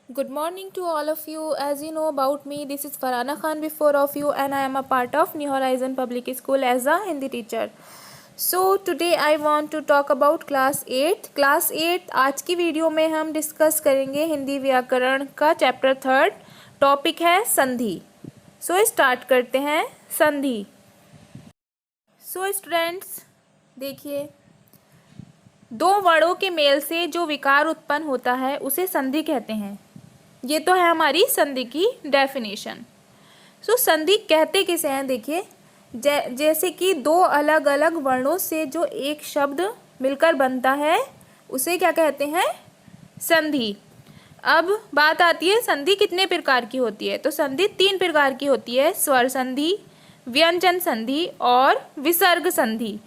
Good morning to all of you. As you know about me, this is Farhana Khan before of you, and I am a part of New Horizon Public School as a Hindi teacher. So today I want to talk about class 8. Class 8 आज की video में हम discuss करेंगे हिंदी व्याकरण का chapter 3. Topic है संधि. So start करते हैं. संधि. सो स्टूडेंट्स देखिए, दो वर्णों के मेल से जो विकार उत्पन्न होता है उसे संधि कहते हैं. ये तो है हमारी संधि की डेफिनेशन. सो संधि कहते किसे हैं? देखिए, जैसे कि दो अलग अलग वर्णों से जो एक शब्द मिलकर बनता है उसे क्या कहते हैं? संधि. अब बात आती है संधि कितने प्रकार की होती है. तो संधि 3 प्रकार की होती है: स्वर संधि, व्यंजन संधि और विसर्ग संधि.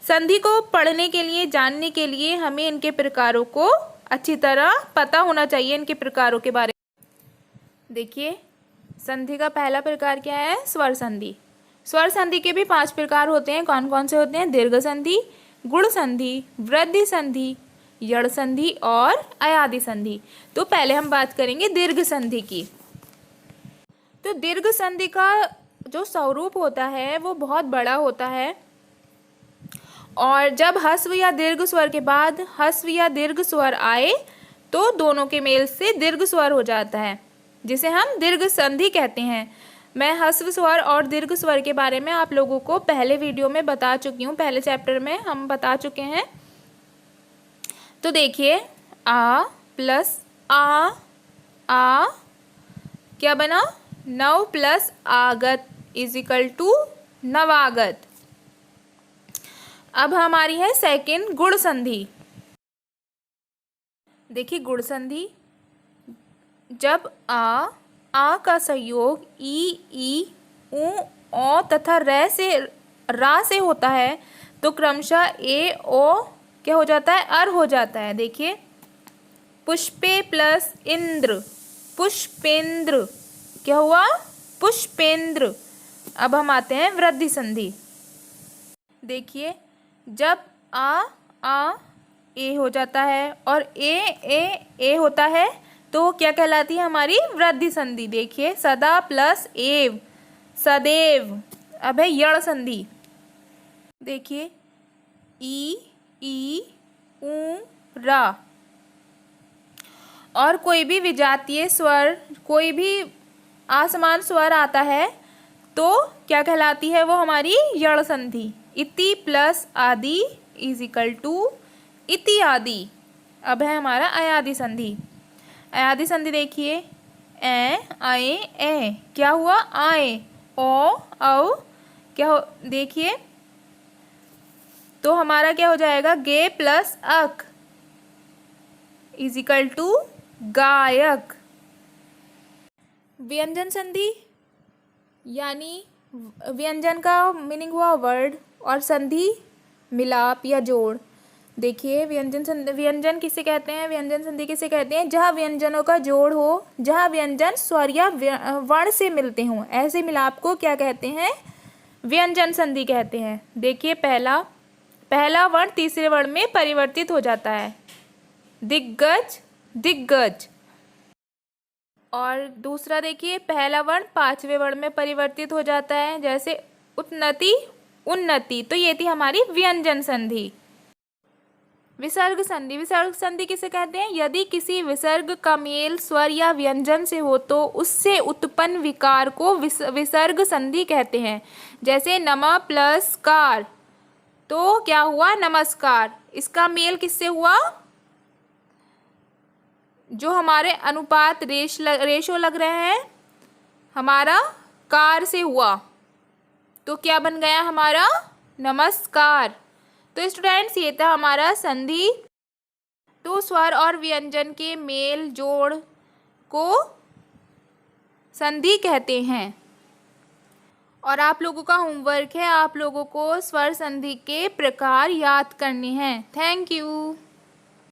संधि को पढ़ने के लिए, जानने के लिए हमें इनके प्रकारों को अच्छी तरह पता होना चाहिए. इनके प्रकारों के बारे में देखिए, संधि का पहला प्रकार क्या है? स्वर संधि. स्वर संधि के भी 5 प्रकार होते हैं. कौन कौन से होते हैं? दीर्घ संधि, गुण संधि, वृद्धि संधि, यड़ संधि और अयादि संधि. तो पहले हम बात करेंगे दीर्घ संधि की. तो दीर्घ संधि का जो स्वरूप होता है वो बहुत बड़ा होता है, और जब ह्रस्व या दीर्घ स्वर के बाद ह्रस्व या दीर्घ स्वर आए तो दोनों के मेल से दीर्घ स्वर हो जाता है, जिसे हम दीर्घ संधि कहते हैं. मैं ह्रस्व स्वर और दीर्घ स्वर के बारे में आप लोगों को पहले वीडियो में बता चुकी हूँ. पहले चैप्टर में हम बता चुके हैं. तो देखिए, आ प्लस आ क्या बना? नव प्लस आगत इज इक्वल टू नवागत. अब हमारी है सेकंड गुण संधि. देखिए, गुण संधि, जब आ का संयोग ई ऊ ओ तथा रा से होता है तो क्रमशः ए ओ क्या हो जाता है? अर हो जाता है. देखिए, पुष्पे प्लस इंद्र, पुष्पेंद्र. क्या हुआ? पुष्पेंद्र. अब हम आते हैं वृद्धि संधि. देखिए, जब आ ए हो जाता है और ए होता है तो क्या कहलाती है? हमारी वृद्धि संधि. देखिए, सदा प्लस एव, सदैव. अब है यड़ संधि. देखिए, ई ऊ रा और कोई भी विजातीय स्वर, कोई भी असमान स्वर आता है तो क्या कहलाती है? वो हमारी यड़ संधि. इति प्लस आदि इज इक्वल टू इति आदि. अब है हमारा अयादि संधि. अयादि संधि देखिए, ए आए ए. क्या हुआ? आए. ओ औ क्या हो? देखिए, तो हमारा क्या हो जाएगा? गे प्लस अक इज इक्वल टू गायक. व्यंजन संधि, यानी व्यंजन का मीनिंग हुआ वर्ड और संधि मिलाप या जोड़. देखिए, व्यंजन किसे कहते हैं? व्यंजन संधि किसे कहते हैं? जहाँ व्यंजनों का जोड़ हो, जहाँ व्यंजन स्वर या वर्ण से मिलते हों, ऐसे मिलाप को क्या कहते हैं? व्यंजन संधि कहते हैं. देखिए, पहला वर्ण तीसरे वर्ण में परिवर्तित हो जाता है. दिग्गज, दिग्गज. और दूसरा देखिए, पहला वर्ण 5वें वर्ण में परिवर्तित हो जाता है, जैसे उन्नति, उन्नति. तो ये थी हमारी व्यंजन संधि. विसर्ग संधि. विसर्ग संधि किसे कहते हैं? यदि किसी विसर्ग का मेल स्वर या व्यंजन से हो तो उससे उत्पन्न विकार को विसर्ग संधि कहते हैं. जैसे नमः प्लस कार, तो क्या हुआ? नमस्कार. इसका मेल किससे हुआ? जो हमारे अनुपात रेशो लग रहे हैं, हमारा कार से हुआ, तो क्या बन गया हमारा? नमस्कार. तो स्टूडेंट्स, ये था हमारा संधि. तो स्वर और व्यंजन के मेल जोड़ को संधि कहते हैं. और आप लोगों का होमवर्क है, आप लोगों को स्वर संधि के प्रकार याद करने हैं. Thank you.